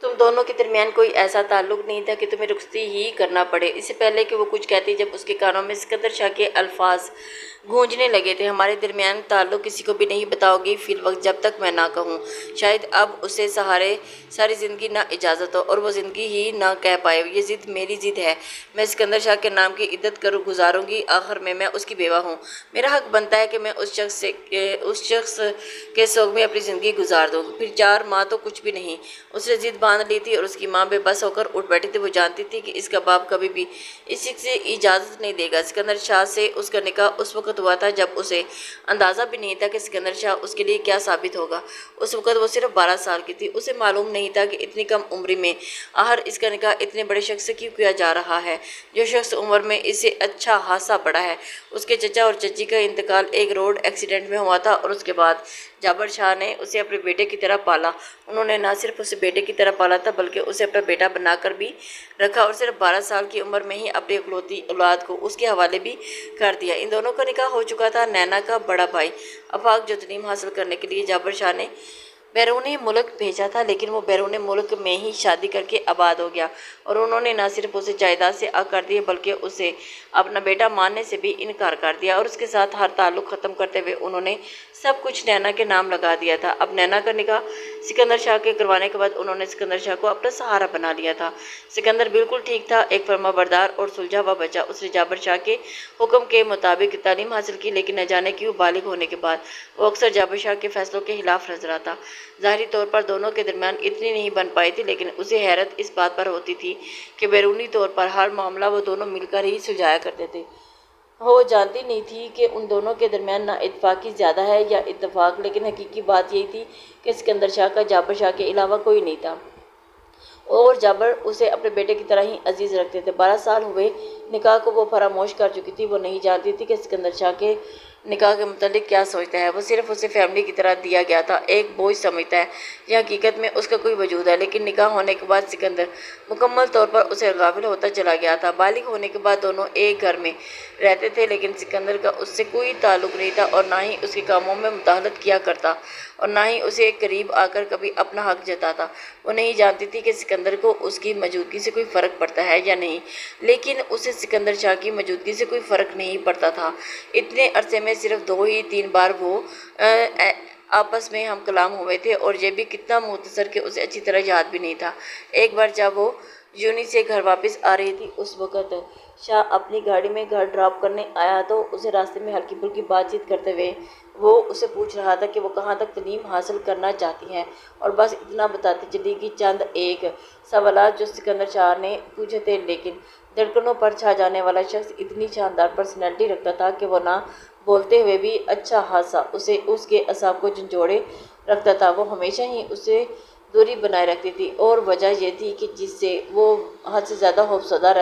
تم دونوں کے درمیان کوئی ایسا تعلق نہیں تھا کہ تمہیں رخصتی ہی کرنا پڑے۔ اس سے پہلے کہ وہ کچھ کہتی جب اس کے کانوں میں سکندر شاہ کے الفاظ گونجنے لگے تھے، ہمارے درمیان تعلق کسی کو بھی نہیں بتاؤ گی فی الوقت جب تک میں نہ کہوں۔ شاید اب اسے ساری زندگی نہ اجازت ہو اور وہ زندگی ہی نہ کہہ پائے۔ یہ ضد میری ضد ہے، میں سکندر شاہ کے نام کی عدت گزاروں گی، آخر میں اس کی بیوہ ہوں، میرا حق بنتا ہے کہ میں اس شخص کے سوگ میں اپنی زندگی گزار دوں۔ پھر 4 ماہ تو کچھ بھی نہیں۔ اس نے ضد باندھ لی تھی اور اس کی ماں بے بس ہو کر اٹھ بیٹھی تھی۔ وہ جانتی تھی کہ اس کا باپ کبھی بھی اس چیز سے اجازت نہیں دے گا۔ سکندر شاہ سے اس کا نکاح اس وقت ہوا تھا جب اسے اندازہ بھی نہیں تھا کہ سکندر شاہ اس کے لیے کیا ثابت ہوگا۔ اس وقت وہ صرف 12 سال کی تھی۔ اسے معلوم نہیں تھا کہ اتنی کم عمری میں آخر اس کا نکاح اتنے بڑے شخص سے کیوں کیا جا رہا ہے، جو شخص عمر میں اس سے اچھا خاصا بڑا ہے۔ اس کے چچا اور چچی کا انتقال ایک روڈ ایکسیڈنٹ میں ہوا تھا اور اس کے بعد جابر شاہ نے اسے اپنے بیٹے کی طرح پالا۔ انہوں نے نہ صرف اسے بیٹے کی طرح پالا تھا بلکہ اسے اپنا بیٹا بنا کر بھی رکھا اور صرف 12 سال کی عمر میں ہی اپنی اکلوتی اولاد کو اس کے حوالے بھی کر دیا۔ ان دونوں کا نکاح ہو چکا تھا۔ نینا کا بڑا بھائی آفاق جو تعلیم حاصل کرنے کے لیے جابر شاہ نے بیرون ملک بھیجا تھا، لیکن وہ بیرون ملک میں ہی شادی کر کے آباد ہو گیا اور انہوں نے نہ صرف اسے جائیداد سے کر دیا بلکہ اسے اپنا بیٹا ماننے سے بھی انکار کر دیا اور اس کے ساتھ ہر تعلق ختم کرتے ہوئے انہوں نے سب کچھ نینا کے نام لگا دیا تھا۔ اب نینا کا نکاح سکندر شاہ کے کروانے کے بعد انہوں نے سکندر شاہ کو اپنا سہارا بنا لیا تھا۔ سکندر بالکل ٹھیک تھا، ایک فرما بردار اور سلجھا ہوا بچہ۔ اس نے جابر شاہ کے حکم کے مطابق تعلیم حاصل کی، لیکن نہ جانے کیوں بالغ ہونے کے بعد وہ اکثر جابر شاہ کے فیصلوں کے خلاف نظر آتا۔ ظاہری طور پر دونوں کے درمیان اتنی نہیں بن پائی تھی، لیکن اسے حیرت اس بات پر ہوتی تھی کہ بیرونی طور پر ہر معاملہ وہ دونوں مل کر ہی سلجھایا کرتے تھے۔ وہ جانتی نہیں تھی کہ ان دونوں کے درمیان نہ اتفاقی زیادہ ہے یا اتفاق، لیکن حقیقی بات یہی تھی کہ سکندر شاہ کا جابر شاہ کے علاوہ کوئی نہیں تھا اور جابر اسے اپنے بیٹے کی طرح ہی عزیز رکھتے تھے۔ 12 سال ہوئے نکاح کو وہ فراموش کر چکی تھی۔ وہ نہیں جانتی تھی کہ سکندر شاہ کے نکاح کے متعلق کیا سوچتا ہے۔ وہ صرف اسے فیملی کی طرح دیا گیا تھا، ایک بوجھ سمجھتا ہے یا حقیقت میں اس کا کوئی وجود ہے۔ لیکن نکاح ہونے کے بعد سکندر مکمل طور پر اسے غافل ہوتا چلا گیا تھا۔ بالغ ہونے کے بعد دونوں ایک گھر میں رہتے تھے، لیکن سکندر کا اس سے کوئی تعلق نہیں تھا اور نہ ہی اس کے کاموں میں مداخلت کیا کرتا اور نہ ہی اسے قریب آ کر کبھی اپنا حق جتاتا۔ وہ نہیں جانتی تھی کہ سکندر کو اس کی موجودگی سے کوئی فرق پڑتا ہے یا نہیں، لیکن اسے سکندر شاہ کی موجودگی سے کوئی فرق نہیں پڑتا تھا۔ اتنے عرصے میں صرف 2 ہی 3 بار وہ آپس میں ہم کلام ہوئے تھے اور یہ بھی کتنا مختصر کہ اسے اچھی طرح یاد بھی نہیں تھا۔ ایک بار جب وہ یونی سے گھر واپس آ رہی تھی، اس وقت شاہ اپنی گاڑی میں گھر ڈراپ کرنے آیا تو اسے راستے میں ہلکی پھلکی بات چیت کرتے ہوئے وہ اسے پوچھ رہا تھا کہ وہ کہاں تک تعلیم حاصل کرنا چاہتی ہیں، اور بس اتنا بتاتی چلی کہ چند ایک سوالات جو سکندر شاہ نے پوچھے تھے، لیکن دھڑکنوں پر چھا جانے والا شخص اتنی شاندار پرسنالٹی رکھتا تھا کہ وہ نہ بولتے ہوئے بھی اچھا خاصا اس کے اعصاب کو جھنجھوڑے رکھتا تھا۔ وہ ہمیشہ ہی اسے دوری بنائے رکھتی تھی اور وجہ یہ تھی کہ جس سے وہ حد سے زیادہ خوفزدہ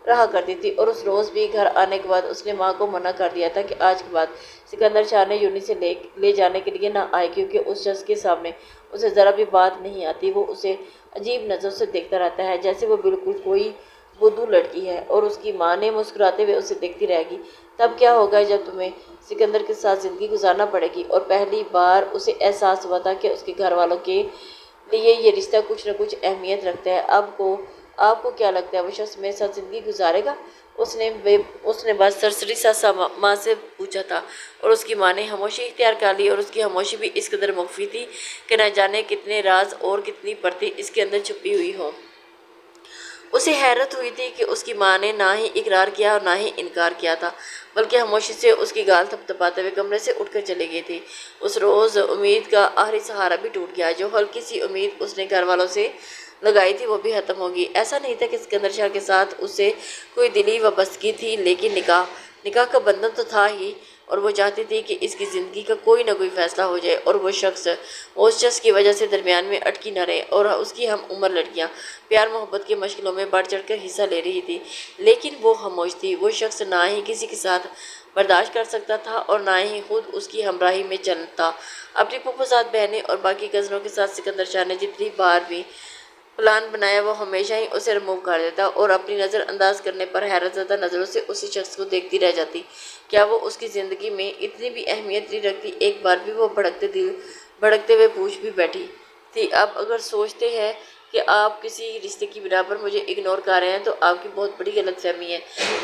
رہا کرتی تھی، اور اس روز بھی گھر آنے کے بعد اس نے ماں کو منع کر دیا تھا کہ آج کے بعد سکندر شاہ نے یونی سے لے جانے کے لیے نہ آئے، کیونکہ اس شخص کے سامنے اسے ذرا بھی بات نہیں آتی۔ وہ اسے عجیب نظروں سے دیکھتا رہتا ہے، جیسے وہ بالکل کوئی بدھو لڑکی ہے، اور اس کی ماں نے مسکراتے ہوئے اسے دیکھتی رہے گی۔ تب کیا ہوگا جب تمہیں سکندر کے ساتھ زندگی گزارنا پڑے گی؟ اور پہلی بار اسے احساس ہوا تھا کہ اس کے گھر والوں کے لیے یہ رشتہ کچھ نہ کچھ اہمیت رکھتا ہے۔ آپ کو کیا لگتا ہے وہ شخص میرے ساتھ زندگی گزارے گا؟ اس نے بس سرسری سا ماں سے پوچھا تھا، اور اس کی ماں نے خاموشی اختیار کر لی، اور اس کی خاموشی بھی اس قدر مخفی تھی کہ نہ جانے کتنے راز اور کتنی پرتیں اس کے اندر چھپی ہوئی ہوں۔ اسے حیرت ہوئی تھی کہ اس کی ماں نے نہ ہی اقرار کیا اور نہ ہی انکار کیا تھا، بلکہ خاموشی سے اس کی گال تھپتھپاتے ہوئے کمرے سے اٹھ کر چلی گئی تھی۔ اس روز امید کا آخری سہارا بھی ٹوٹ گیا۔ جو ہلکی سی امید اس نے گھر والوں سے لگائی تھی وہ بھی ختم ہوگی۔ ایسا نہیں تھا کہ سکندر شاہ کے ساتھ اسے کوئی دلی وابستگی تھی، لیکن نکاح کا بندھن تو تھا ہی، اور وہ چاہتی تھی کہ اس کی زندگی کا کوئی نہ کوئی فیصلہ ہو جائے اور وہ اس شخص کی وجہ سے درمیان میں اٹکی نہ رہے۔ اور اس کی ہم عمر لڑکیاں پیار محبت کے مشغلوں میں بڑھ چڑھ کر حصہ لے رہی تھی، لیکن وہ خاموش تھی۔ وہ شخص نہ ہی کسی کے ساتھ برداشت کر سکتا تھا اور نہ ہی خود اس کی ہمراہی میں چلتا۔ اپنی پھوپھوزاد بہنیں اور باقی کزنوں کے ساتھ سکندر شاہ نے جتنی بار بھی پلان بنایا وہ ہمیشہ ہی اسے رموو کر دیتا اور اپنی نظر انداز کرنے پر حیرت زدہ نظروں سے اسی شخص کو دیکھتی رہ جاتی۔ کیا وہ اس کی زندگی میں اتنی بھی اہمیت نہیں رکھتی؟ ایک بار بھی وہ بھڑکتے ہوئے پوچھ بھی بیٹھی تھی۔ اب اگر سوچتے ہیں کہ آپ کسی رشتے کی بنا پر مجھے اگنور کر رہے ہیں تو آپ کی بہت بڑی غلط فہمی ہے۔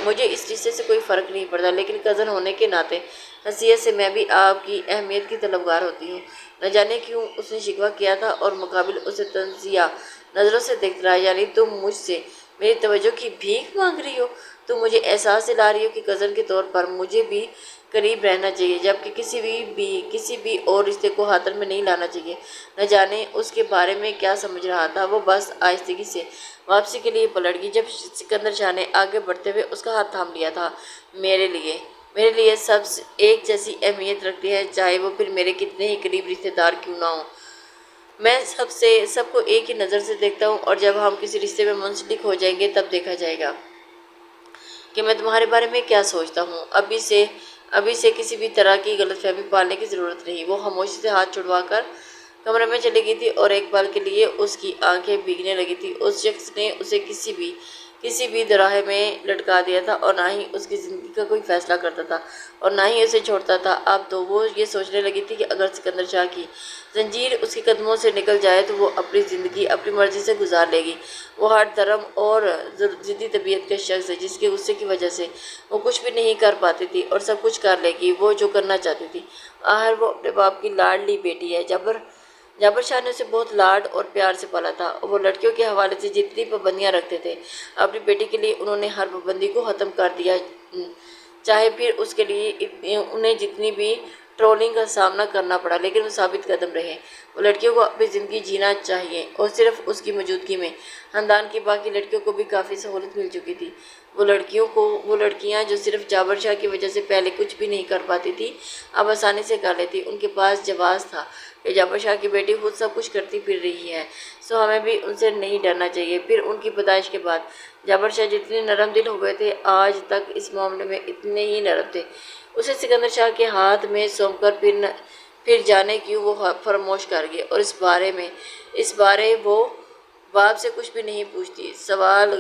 مجھے اس رشتے سے کوئی فرق نہیں پڑتا، لیکن کزن ہونے کے ناطے حیثیت سے میں بھی آپ کی اہمیت کی طلبگار ہوتی ہوں۔ نہ جانے کیوں اس نے شکوہ کیا تھا اور مقابل اسے تنزیہ نظروں سے دیکھتا رہا۔ یعنی تم مجھ سے میری توجہ کی بھیک مانگ رہی ہو؟ تم مجھے احساس دلا رہی ہو کہ کزن کے طور پر مجھے بھی قریب رہنا چاہیے، جبکہ کسی بھی اور رشتے کو ہاتھ میں نہیں لانا چاہیے۔ نہ جانے اس کے بارے میں کیا سمجھ رہا تھا۔ وہ بس آہستگی سے واپسی کے لیے پلٹ گئی، جب سکندر شاہ نے آگے بڑھتے ہوئے اس کا ہاتھ تھام لیا تھا۔ میرے لیے سب ایک جیسی اہمیت رکھتے ہیں، چاہے وہ پھر میرے کتنے ہی قریب رشتے دار کیوں نہ ہوں۔ میں سب کو ایک ہی نظر سے دیکھتا ہوں، اور جب ہم کسی رشتے میں منسلک ہو جائیں گے تب دیکھا جائے گا کہ میں تمہارے بارے میں کیا سوچتا ہوں۔ ابھی سے کسی بھی طرح کی غلط فہمی پالنے کی ضرورت نہیں۔ وہ خاموشی سے ہاتھ چھڑوا کر کمرے میں چلی گئی تھی، اور ایک پل کے لیے اس کی آنکھیں بھیگنے لگی تھی۔ اس شخص نے اسے کسی بھی دوراہے میں لٹکا دیا تھا، اور نہ ہی اس کی زندگی کا کوئی فیصلہ کرتا تھا اور نہ ہی اسے چھوڑتا تھا۔ اب تو وہ یہ سوچنے لگی تھی کہ اگر سکندر شاہ کی زنجیر اس کے قدموں سے نکل جائے تو وہ اپنی زندگی اپنی مرضی سے گزار لے گی۔ وہ ہر دھرم اور ضدی طبیعت کا شخص ہے، جس کے غصے کی وجہ سے وہ کچھ بھی نہیں کر پاتی تھی، اور سب کچھ کر لے گی وہ جو کرنا چاہتی تھی۔ آخر وہ اپنے باپ کی لاڈلی بیٹی ہے۔ جابر شاہ نے اسے بہت لاڈ اور پیار سے پالا تھا۔ وہ لڑکیوں کے حوالے سے جتنی پابندیاں رکھتے تھے، اپنی بیٹی کے لیے انہوں نے ہر پابندی کو ختم کر دیا، چاہے پھر اس کے لیے انہیں جتنی بھی ٹرولنگ کا سامنا کرنا پڑا، لیکن وہ ثابت قدم رہے۔ وہ لڑکیوں کو اپنی زندگی جینا چاہیے، اور صرف اس کی موجودگی میں خاندان کی باقی لڑکیوں کو بھی کافی سہولت مل چکی تھی۔ وہ لڑکیاں جو صرف جابر شاہ کی وجہ سے پہلے کچھ بھی نہیں کر پاتی تھی، اب آسانی سے کر لیتی۔ ان کے پاس جواز تھا کہ جابر شاہ کی بیٹی خود سب کچھ کرتی پھر رہی ہے، سو ہمیں بھی ان سے نہیں ڈرنا چاہیے۔ پھر ان کی پیدائش کے بعد جابر شاہ جتنے نرم دل ہو گئے تھے، آج تک اس معاملے میں اتنے ہی نرم تھے۔ اسے سکندر شاہ کے ہاتھ میں سونپ کر پھر جانے کیوں وہ فراموش کر گئے، اور اس بارے وہ باپ سے کچھ بھی نہیں پوچھتی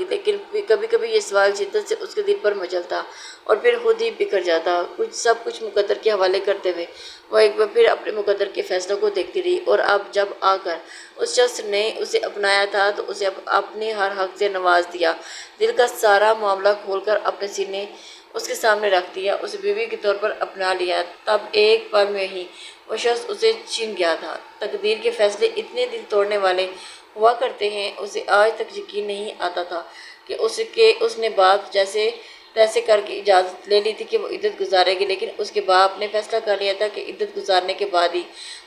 لیکن کبھی کبھی یہ سوال شدت سے اس کے دل پر مچلتا اور پھر خود ہی بکھر جاتا۔ سب کچھ مقدر کے حوالے کرتے ہوئے وہ ایک بار پھر اپنے مقدر کے فیصلوں کو دیکھتی رہی، اور اب جب آ کر اس شخص نے اسے اپنایا تھا تو اسے اپنے ہر حق سے نواز دیا، دل کا سارا معاملہ کھول کر اپنے سینے اس کے سامنے رکھ دیا، اسے بیوی کے طور پر اپنا لیا۔ تب ایک پل میں ہی وہ شخص اسے چھین گیا تھا۔ تقدیر کے فیصلے اتنے دل توڑنے والے ہوا کرتے ہیں، اسے آج تک یقین نہیں آتا تھا کہ اس نے باپ جیسے تیسے کر کے اجازت لے لی تھی کہ وہ عدت گزارے گی، لیکن اس کے باپ نے فیصلہ کر لیا تھا کہ عدت گزارنے کے بعد ہی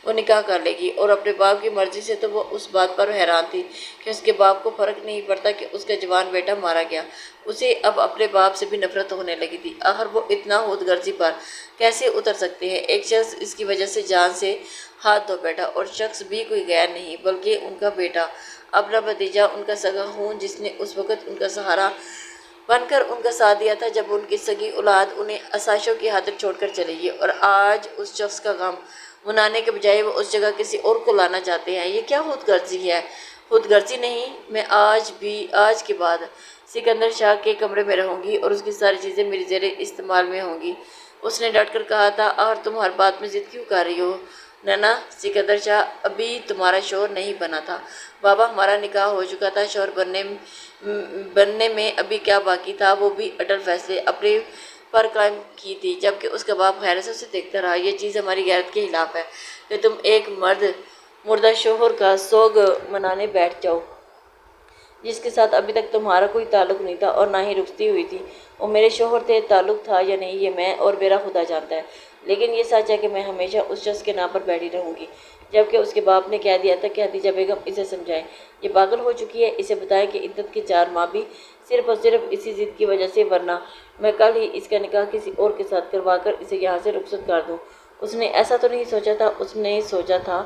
وہ نکاح کر لے گی، اور اپنے باپ کی مرضی سے تو وہ اس بات پر حیران تھی کہ اس کے باپ کو فرق نہیں پڑتا کہ اس کا جوان بیٹا مارا گیا۔ اسے اب اپنے باپ سے بھی نفرت ہونے لگی تھی۔ آخر وہ اتنا خود غرضی پر کیسے اتر سکتے ہیں؟ ایک شخص اس کی وجہ سے جان سے ہاتھ دھو بیٹھا، اور شخص بھی کوئی غیر نہیں بلکہ ان کا بیٹا، اپنا بھتیجا، ان کا سگا خون، جس نے اس وقت ان کا سہارا بن کر ان کا ساتھ دیا تھا جب ان کی سگی اولاد انہیں آسائشوں کی خاطر چھوڑ کر چلی گئی، اور آج اس شخص کا غم منانے کے بجائے وہ اس جگہ کسی اور کو لانا چاہتے ہیں۔ یہ کیا خود غرضی ہے؟ خود غرضی نہیں، میں آج کے بعد سکندر شاہ کے کمرے میں رہوں گی، اور اس کی ساری چیزیں میری زیر استعمال میں ہوں گی۔ اس نے ڈٹ کر کہا تھا۔ اور تم ہر بات میں ضد کیوں کر رہی ہو نانا؟ سکندر شاہ ابھی تمہارا شوہر نہیں بنا تھا۔ بابا، ہمارا نکاح ہو چکا تھا، شوہر بننے میں ابھی کیا باقی تھا؟ وہ بھی اٹل فیصلے اپنے پر قائم کی تھی، جبکہ اس کا باپ حیرت سے اسے دیکھتا رہا۔ یہ چیز ہماری غیرت کے خلاف ہے کہ تم ایک مردہ شوہر کا سوگ منانے بیٹھ جاؤ، جس کے ساتھ ابھی تک تمہارا کوئی تعلق نہیں تھا اور نہ ہی رخصتی ہوئی تھی۔ وہ میرے شوہر تھے، تعلق تھا یا نہیں یہ میں اور میرا خدا جانتا ہے، لیکن یہ سچ ہے کہ میں ہمیشہ اس شخص کے نام پر بیٹھی رہوں گی۔ جبکہ اس کے باپ نے کہہ دیا تھا کہ خدیجہ بیگم اسے سمجھائیں، یہ پاگل ہو چکی ہے، اسے بتائیں کہ عدت کے 4 ماہ بھی صرف اور صرف اسی ضد کی وجہ سے، ورنہ میں کل ہی اس کا نکاح کسی اور کے ساتھ کروا کر اسے یہاں سے رخصت کر دوں۔ اس نے ایسا تو نہیں سوچا تھا، اس نے سوچا تھا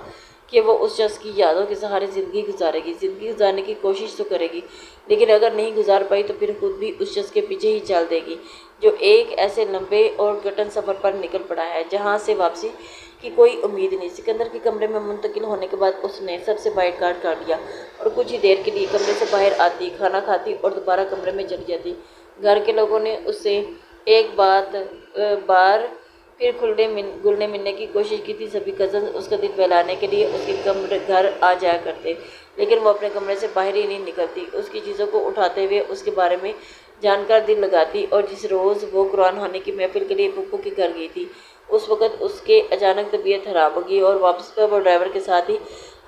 کہ وہ اس شخص کی یادوں کے سہارے زندگی گزارے گی، زندگی گزارنے کی کوشش تو کرے گی، لیکن اگر نہیں گزار پائی تو پھر خود بھی اس شخص کے پیچھے ہی چل دے گی جو ایک ایسے لمبے اور کٹن سفر پر نکل پڑا ہے جہاں سے واپسی کی کوئی امید نہیں۔ سکندر کے کمرے میں منتقل ہونے کے بعد اس نے سب سے وائٹ کارڈ کاٹ لیا اور کچھ ہی دیر کے لیے کمرے سے باہر آتی، کھانا کھاتی اور دوبارہ کمرے میں چلی جاتی۔ گھر کے لوگوں نے اس سے ایک بار پھر گلنے ملنے کی کوشش کی تھی۔ سبھی کزن اس کا دل بہلانے کے لیے اس کے گھر آ جایا کرتے، لیکن وہ اپنے کمرے سے باہر ہی نہیں نکلتی۔ اس کی چیزوں کو اٹھاتے ہوئے اس کے بارے میں جان کر دل لگاتی، اور جس روز وہ قرآن خوانی کی محفل کے لیے پھپھو کے گھر گئی تھی، اس وقت اس کے اچانک طبیعت خراب ہو گئی اور واپس پر وہ ڈرائیور کے ساتھ ہی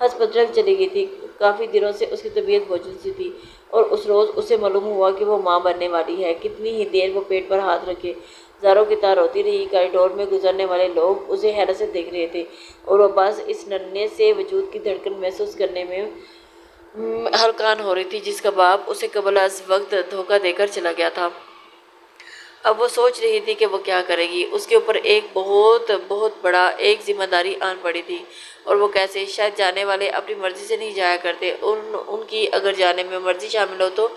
ہسپتال چلی گئی تھی۔ کافی دنوں سے اس کی طبیعت بوجھل سی تھی، اور اس روز اسے معلوم ہوا کہ وہ ماں بننے والی ہے۔ کتنی ہی دیر وہ پیٹ پر ہاتھ رکھے زاروں کی طرح روتی رہی۔ کوریڈور میں گزرنے والے لوگ اسے حیرت سے دیکھ رہے تھے، اور وہ بس اس ننھے سے وجود کی دھڑکن محسوس کرنے میں حیران ہو رہی تھی جس کا باپ اسے قبل از وقت دھوکہ دے کر چلا گیا تھا۔ اب وہ سوچ رہی تھی کہ وہ کیا کرے گی۔ اس کے اوپر ایک بہت بڑا ایک ذمہ داری آن پڑی تھی، اور وہ کیسے؟ شاید جانے والے اپنی مرضی سے نہیں جایا کرتے، ان کی اگر جانے میں مرضی شامل ہو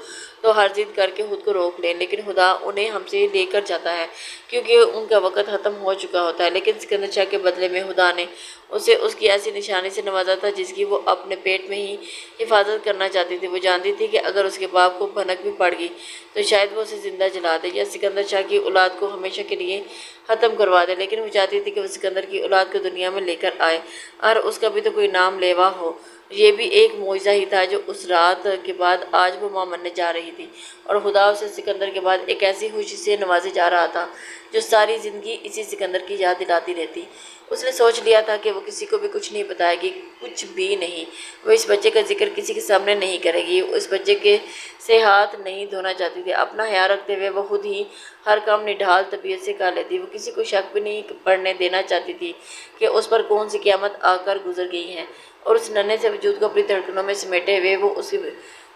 تو ہر ضد کر کے خود کو روک لیں، لیکن خدا انہیں ہم سے لے کر جاتا ہے کیونکہ ان کا وقت ختم ہو چکا ہوتا ہے۔ لیکن سکندر شاہ کے بدلے میں خدا نے اسے اس کی ایسی نشانی سے نوازا تھا جس کی وہ اپنے پیٹ میں ہی حفاظت کرنا چاہتی تھی۔ وہ جانتی تھی کہ اگر اس کے باپ کو بھنک بھی پڑ گئی تو شاید وہ اسے زندہ جلا دے یا سکندر شاہ کی اولاد کو ہمیشہ کے لیے ختم کروا دے، لیکن وہ چاہتی تھی کہ وہ سکندر کی اولاد کو دنیا میں لے کر آئے، اور اس کا بھی تو کوئی نام لیوا ہو۔ یہ بھی ایک معجزہ ہی تھا جو اس رات کے بعد آج وہ ماں بننے جا رہی تھی، اور خدا اسے سکندر کے بعد ایک ایسی خوشی سے نوازے جا رہا تھا جو ساری زندگی اسی سکندر کی یاد دلاتی رہتی۔ اس نے سوچ لیا تھا کہ وہ کسی کو بھی کچھ نہیں بتائے گی، کچھ بھی نہیں۔ وہ اس بچے کا ذکر کسی کے سامنے نہیں کرے گی۔ اس بچے سے ہاتھ نہیں دھونا چاہتی تھی۔ اپنا خیال رکھتے ہوئے وہ خود ہی ہر کام نڈھال طبیعت سے کر لیتی۔ وہ کسی کو شک بھی نہیں پڑنے دینا چاہتی تھی کہ اس پر کون سی قیامت آ کر گزر گئی ہے، اور اس ننھے سے وجود کو اپنی دھڑکنوں میں سمیٹے ہوئے وہ اس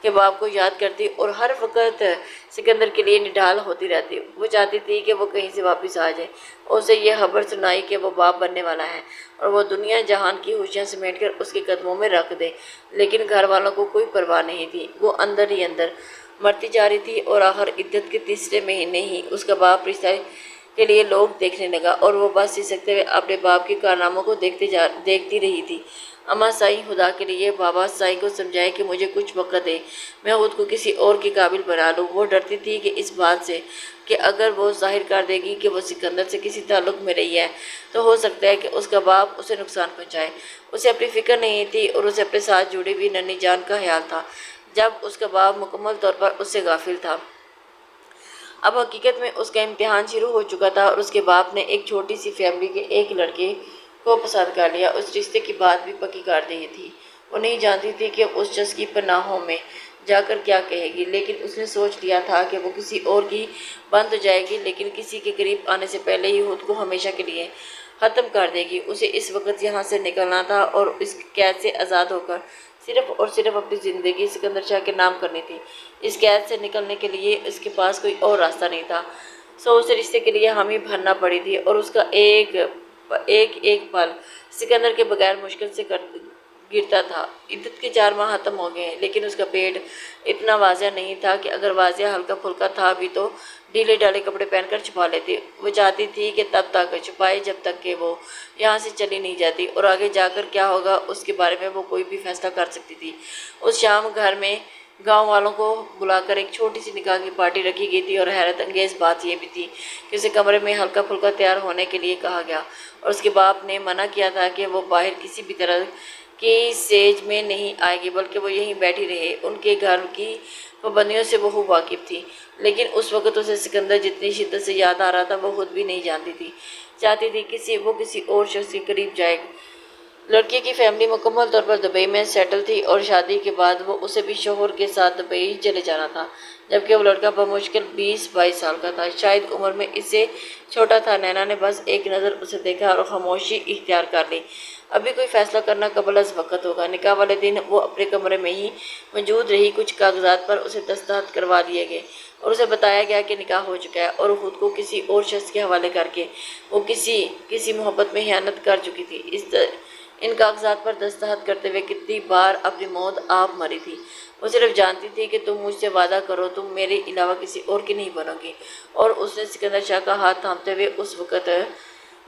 کے باپ کو یاد کرتی اور ہر وقت سکندر کے لیے نڈھال ہوتی رہتی۔ وہ چاہتی تھی کہ وہ کہیں سے واپس آ جائے اور اسے یہ خبر سنائی کہ وہ باپ بننے والا ہے، اور وہ دنیا جہان کی خوشیاں سمیٹ کر اس کے قدموں میں رکھ دے۔ لیکن گھر والوں کو کوئی پرواہ نہیں تھی۔ وہ اندر ہی اندر مرتی جا رہی تھی، اور آخر عدت کے تیسرے مہینے ہی اس کا باپ رشتہ کے لیے لوگ دیکھنے لگا، اور وہ بس سسکتے ہوئے اپنے باپ کے کارناموں کو دیکھتی رہی تھی۔ اماں سائیں، خدا کے لیے بابا سائیں کو سمجھائے کہ مجھے کچھ وقت دے، میں خود کو کسی اور کے قابل بنا لوں۔ وہ ڈرتی تھی کہ اس بات سے کہ اگر وہ ظاہر کر دے گی کہ وہ سکندر سے کسی تعلق میں رہی ہے تو ہو سکتا ہے کہ اس کا باپ اسے نقصان پہنچائے۔ اسے اپنی فکر نہیں تھی، اور اسے اپنے ساتھ جڑی ہوئی ننھی جان کا خیال تھا جب اس کا باپ مکمل طور پر اس سے غافل تھا۔ اب حقیقت میں اس کا امتحان شروع ہو چکا تھا، اور اس کے باپ نے ایک چھوٹی سی فیملی کے ایک لڑکے کو پسند کر لیا۔ اس رشتے کی بات بھی پکی کر دی تھی۔ وہ نہیں جانتی تھی کہ اس شخص کی پناہوں میں جا کر کیا کہے گی، لیکن اس نے سوچ لیا تھا کہ وہ کسی اور کی بن تو جائے گی، لیکن کسی کے قریب آنے سے پہلے ہی خود کو ہمیشہ کے لیے ختم کر دے گی۔ اسے اس وقت یہاں سے نکلنا تھا اور اس قید سے آزاد ہو کر صرف اور صرف اپنی زندگی سکندر شاہ کے نام کرنی تھی۔ اس قید سے نکلنے کے لیے اس کے پاس کوئی اور راستہ نہیں تھا، سو اسے رشتے کے لیے حامی بھرنا پڑی تھی، اور اس کا ایک پل سکندر کے بغیر مشکل سے گرتا تھا۔ عدت کے 4 ماہ ختم ہو گئے، لیکن اس کا پیٹ اتنا واضح نہیں تھا کہ اگر واضح ہلکا پھلکا تھا بھی تو ڈھیلے ڈھالے کپڑے پہن کر چھپا لیتے۔ وہ چاہتی تھی کہ تب تک چھپائے جب تک کہ وہ یہاں سے چلی نہیں جاتی، اور آگے جا کر کیا ہوگا اس کے بارے میں وہ کوئی بھی فیصلہ کر سکتی تھی۔ اس شام گھر میں گاؤں والوں کو بلا کر ایک چھوٹی سی نکاح کی پارٹی رکھی گئی تھی، اور حیرت انگیز بات یہ بھی تھی کہ اسے کمرے میں ہلکا پھلکا تیار ہونے کے لیے کہا گیا، اور اس کے باپ نے منع کیا تھا کہ وہ باہر کسی بھی طرح کی سیج میں نہیں آئے گی، بلکہ وہ یہیں بیٹھی رہے۔ ان کے گھر کی پابندیوں سے وہ خوب واقف تھی، لیکن اس وقت اسے سکندر جتنی شدت سے یاد آ رہا تھا وہ خود بھی نہیں جانتی تھی۔ چاہتی تھی وہ کسی اور شخص کے قریب جائے۔ لڑکی کی فیملی مکمل طور پر دبئی میں سیٹل تھی، اور شادی کے بعد وہ اسے بھی شوہر کے ساتھ دبئی چلے جانا تھا، جبکہ وہ لڑکا بمشکل 20-22 سال کا تھا، شاید عمر میں اس سے چھوٹا تھا۔ نینا نے بس ایک نظر اسے دیکھا اور خاموشی اختیار کر لی۔ ابھی کوئی فیصلہ کرنا قبل از وقت ہوگا۔ نکاح والے دن وہ اپنے کمرے میں ہی موجود رہی۔ کچھ کاغذات پر اسے دستخط کروا دیے گئے، اور اسے بتایا گیا کہ نکاح ہو چکا ہے، اور خود کو کسی اور شخص کے حوالے کر کے وہ کسی محبت میں خیانت کر چکی تھی۔ ان کاغذات پر دستخط کرتے ہوئے کتنی بار اپنی موت آپ مری تھی۔ وہ صرف جانتی تھی کہ تم مجھ سے وعدہ کرو، تم میرے علاوہ کسی اور کی نہیں بنو گی، اور اس نے سکندر شاہ کا ہاتھ تھامتے ہوئے اس وقت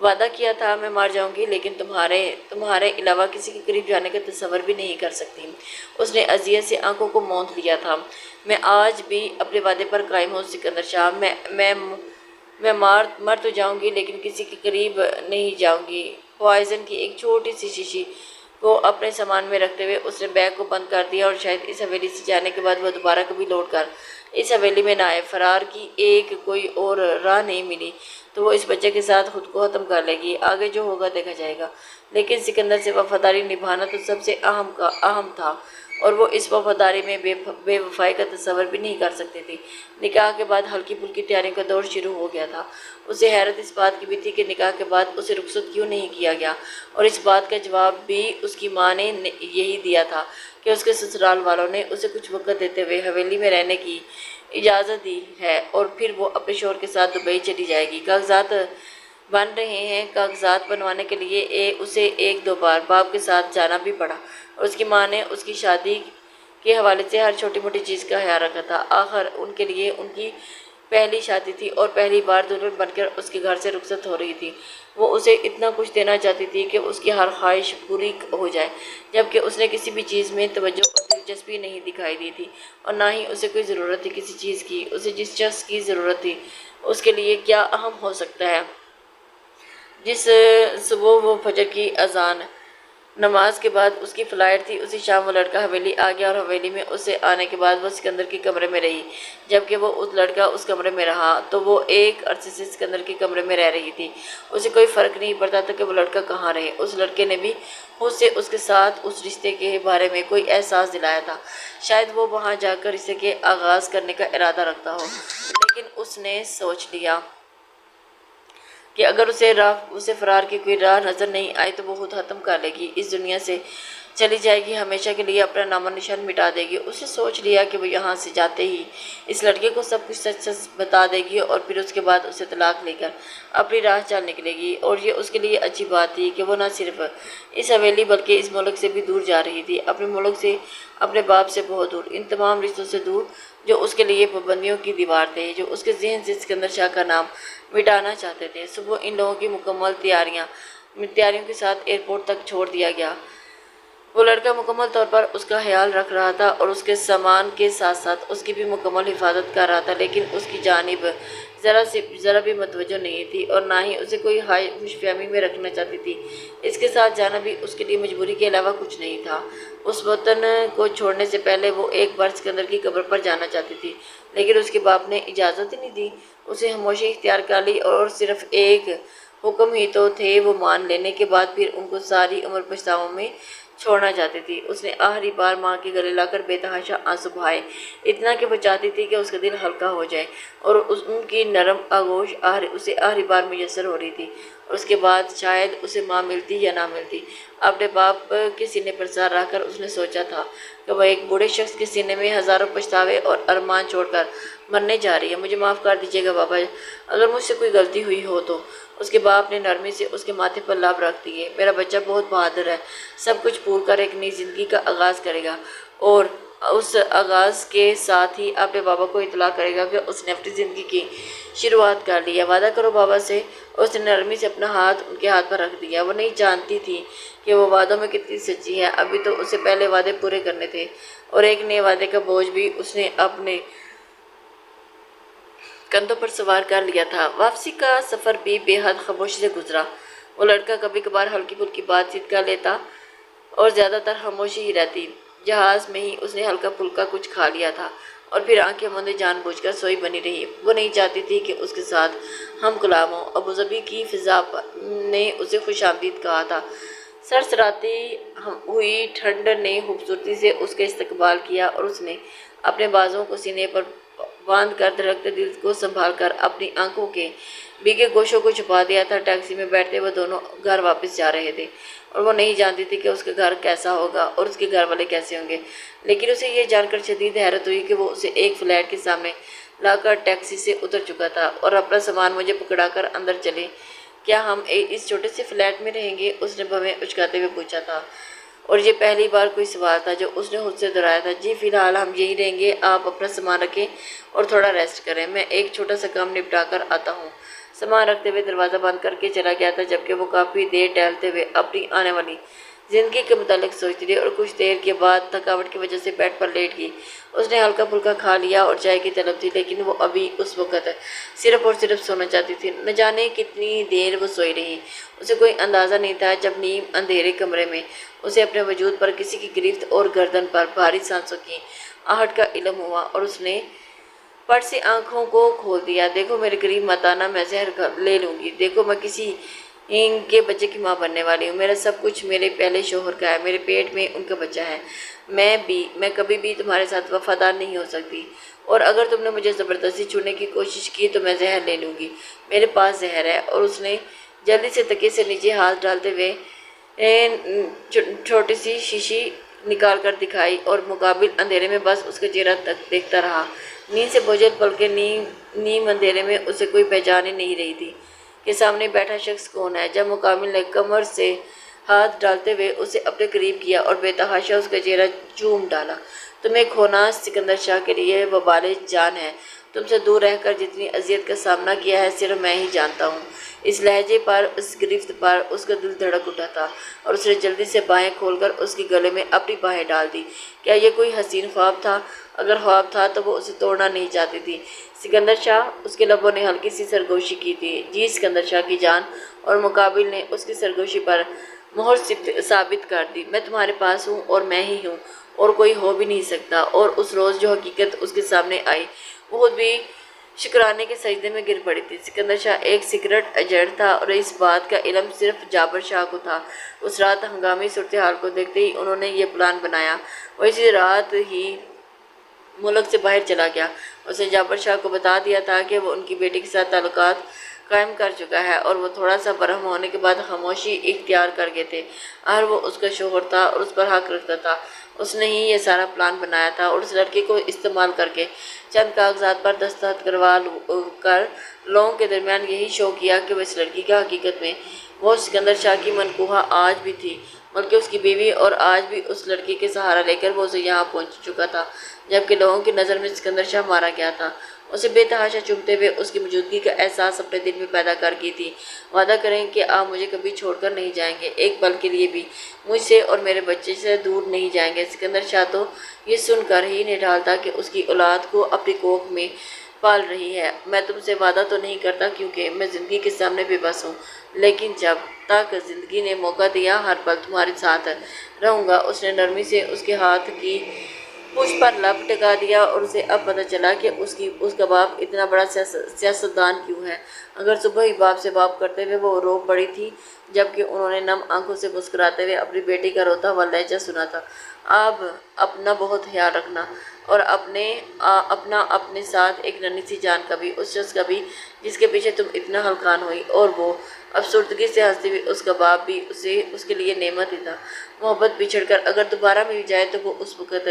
وعدہ کیا تھا، میں مر جاؤں گی لیکن تمہارے علاوہ کسی کے قریب جانے کا تصور بھی نہیں کر سکتی۔ اس نے اذیت سے آنکھوں کو موند لیا تھا۔ میں آج بھی اپنے وعدے پر قائم ہوں سکندر شاہ، میں مر تو جاؤں گی لیکن کسی کے قریب نہیں جاؤں گی۔ پوائزن کی ایک چھوٹی سی شیشی کو اپنے سامان میں رکھتے ہوئے اس نے بیگ کو بند کر دیا اور شاید اس حویلی سے جانے کے بعد وہ دوبارہ کبھی لوٹ کر اس حویلی میں نہ آئے۔ فرار کی ایک کوئی اور راہ نہیں ملی تو وہ اس بچے کے ساتھ خود کو ختم کر لے گی۔ آگے جو ہوگا دیکھا جائے گا۔ لیکن سکندر سے وفاداری نبھانا تو سب سے اہم تھا اور وہ اس وفاداری میں بے وفائی کا تصور بھی نہیں کر سکتی تھی۔ نکاح کے بعد ہلکی پھلکی تیاریوں کا دور شروع ہو گیا تھا۔ اسے حیرت اس بات کی بھی تھی کہ نکاح کے بعد اسے رخصت کیوں نہیں کیا گیا، اور اس بات کا جواب بھی اس کی ماں نے یہی دیا تھا کہ اس کے سسرال والوں نے اسے کچھ وقت دیتے ہوئے حویلی میں رہنے کی اجازت دی ہے اور پھر وہ اپنے شوہر کے ساتھ دبئی چلی جائے گی۔ کاغذات بن رہے ہیں۔ کاغذات بنوانے کے لیے اسے ایک دو بار باپ کے ساتھ جانا بھی پڑا اور اس کی ماں نے اس کی شادی کے حوالے سے ہر چھوٹی موٹی چیز کا خیال رکھا تھا۔ آخر ان کے لیے ان کی پہلی شادی تھی اور پہلی بار دلہن بن کر اس کے گھر سے رخصت ہو رہی تھی۔ وہ اسے اتنا کچھ دینا چاہتی تھی کہ اس کی ہر خواہش پوری ہو جائے، جبکہ اس نے کسی بھی چیز میں توجہ اور دلچسپی نہیں دکھائی دی تھی اور نہ ہی اسے کوئی ضرورت تھی کسی چیز کی۔ اسے جس شخص کی ضرورت تھی اس کے لیے کیا اہم ہو سکتا ہے۔ جس صبح وہ فجر کی اذان نماز کے بعد اس کی فلائٹ تھی، اسی شام وہ لڑکا حویلی آ گیا اور حویلی میں اسے آنے کے بعد وہ سکندر کے کمرے میں رہی۔ جبکہ وہ لڑکا اس کمرے میں رہا تو وہ ایک عرصے سے سکندر کے کمرے میں رہ رہی تھی۔ اسے کوئی فرق نہیں پڑتا تھا کہ وہ لڑکا کہاں رہے۔ اس لڑکے نے بھی خود سے اس کے ساتھ اس رشتے کے بارے میں کوئی احساس دلایا تھا۔ شاید وہ وہاں جا کر رشتے کے آغاز کرنے کا ارادہ رکھتا ہو، لیکن اس نے سوچ لیا کہ اگر اسے فرار کی کوئی راہ نظر نہیں آئی تو وہ خود ختم کر لے گی، اس دنیا سے چلی جائے گی، ہمیشہ کے لیے اپنا نام و نشان مٹا دے گی۔ اس نے سوچ لیا کہ وہ یہاں سے جاتے ہی اس لڑکے کو سب کچھ سچ سچ بتا دے گی اور پھر اس کے بعد اسے طلاق لے کر اپنی راہ چل نکلے گی۔ اور یہ اس کے لیے اچھی بات تھی کہ وہ نہ صرف اس حویلی بلکہ اس ملک سے بھی دور جا رہی تھی، اپنے ملک سے، اپنے باپ سے بہت دور، ان تمام رشتوں سے دور جو اس کے لیے پابندیوں کی دیوار تھے، جو اس کے ذہن سے سکندر شاہ کا نام مٹانا چاہتے تھے۔ صبح ان لوگوں کی مکمل تیاریوں کے ساتھ ایئرپورٹ تک چھوڑ دیا گیا۔ وہ لڑکا مکمل طور پر اس کا خیال رکھ رہا تھا اور اس کے سامان کے ساتھ ساتھ اس کی بھی مکمل حفاظت کر رہا تھا، لیکن اس کی جانب ذرا بھی متوجہ نہیں تھی اور نہ ہی اسے کوئی خوش فہمی میں رکھنا چاہتی تھی۔ اس کے ساتھ جانا بھی اس کے لیے مجبوری کے علاوہ کچھ نہیں تھا۔ اس وطن کو چھوڑنے سے پہلے وہ ایک بار سکندر کی قبر پر جانا چاہتی تھی، لیکن اس کے باپ نے اجازت ہی نہیں دی۔ اسے خاموشی اختیار کر لی اور صرف ایک حکم ہی تو تھے، وہ مان لینے کے بعد پھر ان کو ساری عمر پچھتاووں میں چھوڑنا چاہتی تھی۔ اس نے آخری بار ماں کے گلے لا کر بے تحاشا آنسو بہائے، اتنا کہ وہ چاہتی تھی کہ اس کا دل ہلکا ہو جائے، اور ان کی نرم آغوش اسے آخری بار میسر ہو رہی تھی۔ اور اس کے بعد شاید اسے ماں ملتی یا نہ ملتی، اپنے باپ کے سینے پر سر رکھ کر اس نے سوچا تھا کہ وہ ایک بوڑھے شخص کے سینے میں ہزاروں پچھتاوے اور ارمان چھوڑ کر مرنے جا رہی ہے۔ مجھے معاف کر دیجیے گا بابا، اگر مجھ سے کوئی غلطی ہوئی ہو تو۔ اس کے باپ نے نرمی سے اس کے ماتھے پر لب رکھ دیے۔ میرا بچہ بہت بہادر ہے، سب کچھ پور کر ایک نئی زندگی کا آغاز کرے گا اور اس آغاز کے ساتھ ہی اپنے بابا کو اطلاع کرے گا کہ اس نے اپنی زندگی کی شروعات کر لی ہے۔ وعدہ کرو بابا سے۔ اس نے نرمی سے اپنا ہاتھ ان کے ہاتھ پر رکھ دیا۔ وہ نہیں جانتی تھی کہ وہ وعدوں میں کتنی سچی ہے، ابھی تو اسے پہلے وعدے پورے کرنے تھے اور ایک نئے وعدے کا بوجھ بھی اس نے اپنے کندھوں پر سوار کر لیا تھا۔ واپسی کا سفر بھی بے حد خاموشی سے گزرا۔ وہ لڑکا کبھی کبھار ہلکی پھلکی بات چیت کر لیتا اور زیادہ تر خاموشی ہی رہتی۔ جہاز میں ہی اس نے ہلکا پھلکا کچھ کھا لیا تھا اور پھر آنکھیں موندے جان بوجھ کر سوئی بنی رہی۔ وہ نہیں چاہتی تھی کہ اس کے ساتھ ہم کلام ہو۔ ابوظبی کی فضا نے اسے خوش آمدید کہا تھا۔ سرسراتی ہوئی ٹھنڈ نے خوبصورتی سے اس کا استقبال کیا اور اس نے اپنے بازوؤں کو سینے پر باندھ کر دھڑکتے دل کو سنبھال کر اپنی آنکھوں کے بھیگے گوشوں کو چھپا دیا تھا۔ ٹیکسی میں بیٹھتے وہ دونوں گھر واپس جا رہے تھے اور وہ نہیں جانتی تھی کہ اس کا گھر کیسا ہوگا اور اس کے گھر والے کیسے ہوں گے، لیکن اسے یہ جان کر شدید حیرت ہوئی کہ وہ اسے ایک فلیٹ کے سامنے لا کر ٹیکسی سے اتر چکا تھا اور اپنا سامان مجھے پکڑا کر اندر چلے۔ کیا ہم اس چھوٹے سے فلیٹ میں رہیں گے؟ اس نے بھویں اچکاتے ہوئے پوچھا تھا، اور یہ پہلی بار کوئی سوال تھا جو اس نے خود سے دہرایا تھا۔ جی فی الحال ہم یہی رہیں گے، آپ اپنا سامان رکھیں اور تھوڑا ریسٹ کریں، میں ایک چھوٹا سا کام نپٹا کر آتا ہوں۔ سامان رکھتے ہوئے دروازہ بند کر کے چلا گیا تھا، جبکہ وہ کافی دیر ٹہلتے ہوئے اپنی آنے والی زندگی کے متعلق سوچتی رہی اور کچھ دیر کے بعد تھکاوٹ کی وجہ سے بیڈ پر لیٹ گئی۔ اس نے ہلکا پھلکا کھا لیا اور چائے کی طلب تھی، لیکن وہ ابھی اس وقت صرف اور صرف سونا چاہتی تھی۔ نہ جانے کتنی دیر وہ سوئی رہی، اسے کوئی اندازہ نہیں تھا جب نیم اندھیرے کمرے میں اسے اپنے وجود پر کسی کی گرفت اور گردن پر بھاری سانسوں کی آہٹ کا علم ہوا اور اس نے پٹ سے آنکھوں کو کھول دیا۔ دیکھو میرے قریب مت آنا، میں زہر لے لوں گی۔ دیکھو میں کسی کے بچے کی ماں بننے والی ہوں، میرا سب کچھ میرے پہلے شوہر کا ہے، میرے پیٹ میں ان کا بچہ ہے، میں کبھی بھی تمہارے ساتھ وفادار نہیں ہو سکتی، اور اگر تم نے مجھے زبردستی چھوڑنے کی کوشش کی تو میں زہر لے لوں گی، میرے پاس زہر ہے۔ اور اس نے جلدی سے تکیے سے نیچے ہاتھ ڈالتے ہوئے چھوٹی سی شیشی نکال کر دکھائی اور مقابل اندھیرے میں بس اس کا چہرہ تک دیکھتا رہا۔ نیند سے بوجھل پلکیں نیم اندھیرے میں اسے کوئی پہچان ہی نہیں رہی تھی کہ سامنے بیٹھا شخص کون ہے۔ جب مکمل نے کمر سے ہاتھ ڈالتے ہوئے اسے اپنے قریب کیا اور بے تحاشا اس کا چہرہ چوم ڈالا، تمہیں کھونا سکندر شاہ کے لیے وبال جان ہے۔ تم سے دور رہ کر جتنی اذیت کا سامنا کیا ہے صرف میں ہی جانتا ہوں۔ اس لہجے پر، اس گرفت پر اس کا دل دھڑک اٹھا تھا اور اس نے جلدی سے بائیں کھول کر اس کے گلے میں اپنی باہیں ڈال دی۔ کیا یہ کوئی حسین خواب تھا؟ اگر خواب تھا تو وہ اسے توڑنا نہیں چاہتی تھی۔ سکندر شاہ، اس کے لبوں نے ہلکی سی سرگوشی کی تھی۔ جی سکندر شاہ کی جان، اور مقابل نے اس کی سرگوشی پر مہر ثابت کر دی۔ میں تمہارے پاس ہوں اور میں ہی ہوں اور کوئی ہو بھی نہیں سکتا۔ اور اس روز جو حقیقت اس کے سامنے آئی وہ خود بھی شکرانے کے سجدے میں گر پڑی تھی۔ سکندر شاہ ایک سیکرٹ ایجنٹ تھا اور اس بات کا علم صرف جابر شاہ کو تھا۔ اس رات ہنگامی صورتحال کو دیکھتے ہی انہوں نے یہ پلان بنایا۔ وہ اسی رات ہی ملک سے باہر چلا گیا۔ اس نے جابر شاہ کو بتا دیا تھا کہ وہ ان کی بیٹی کے ساتھ تعلقات قائم کر چکا ہے اور وہ تھوڑا سا برہم ہونے کے بعد خاموشی اختیار کر گئے تھے۔ آخر وہ اس کا شوہر تھا اور اس پر حق رکھتا تھا۔ اس نے ہی یہ سارا پلان بنایا تھا اور اس لڑکی کو استعمال کر کے چند کاغذات پر دستخط کروا کر لوگوں کے درمیان یہی شو کیا کہ وہ اس لڑکی کا حقیقت میں وہ سکندر شاہ کی منکوحہ آج بھی تھی، بلکہ اس کی بیوی، اور آج بھی اس لڑکی کے سہارا لے کر وہ اسے یہاں پہنچ چکا تھا جبکہ لوگوں کی نظر میں سکندر شاہ مارا گیا تھا۔ اسے بے تحاشا چومتے ہوئے اس کی موجودگی کا احساس اپنے دل میں پیدا کر کی تھی۔ وعدہ کریں کہ آپ مجھے کبھی چھوڑ کر نہیں جائیں گے، ایک پل کے لیے بھی مجھ سے اور میرے بچے سے دور نہیں جائیں گے۔ سکندر شاہ تو یہ سن کر ہی نڈھال تھا کہ اس کی اولاد کو اپنی کوکھ میں پال رہی ہے۔ میں تم سے وعدہ تو نہیں کرتا کیونکہ میں زندگی کے سامنے بے بس ہوں، لیکن جب تک زندگی نے موقع دیا ہر پل تمہارے ساتھ رہوں گا۔ اس نے نرمی سے اس کے ہاتھ کی پشت پر لب ٹکا دیا اور اسے اب پتہ چلا کہ اس کا باپ اتنا بڑا سیاستدان کیوں ہے۔ اگر صبح ہی باپ سے بات کرتے ہوئے وہ رو پڑی تھی جبکہ انہوں نے نم آنکھوں سے مسکراتے ہوئے اپنی بیٹی کا روتا ہوا لہجہ سنا تھا۔ اب اپنا بہت خیال رکھنا اور اپنا اپنے ساتھ ایک ننھی سی جان کا بھی، اس شخص کا بھی جس کے پیچھے تم اتنا ہلکان ہوئی۔ اور وہ افسردگی سے ہنستی ہوئی، اس کا باپ بھی اس کے لیے نعمت ہی تھا۔ محبت بچھڑ کر اگر دوبارہ مل جائے تو وہ اس وقت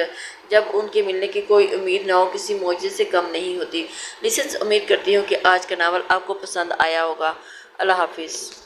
جب ان کے ملنے کی کوئی امید نہ ہو کسی معجزے سے کم نہیں ہوتی۔ لیسنس، امید کرتی ہوں کہ آج کا ناول آپ کو پسند آیا ہوگا۔ اللہ حافظ۔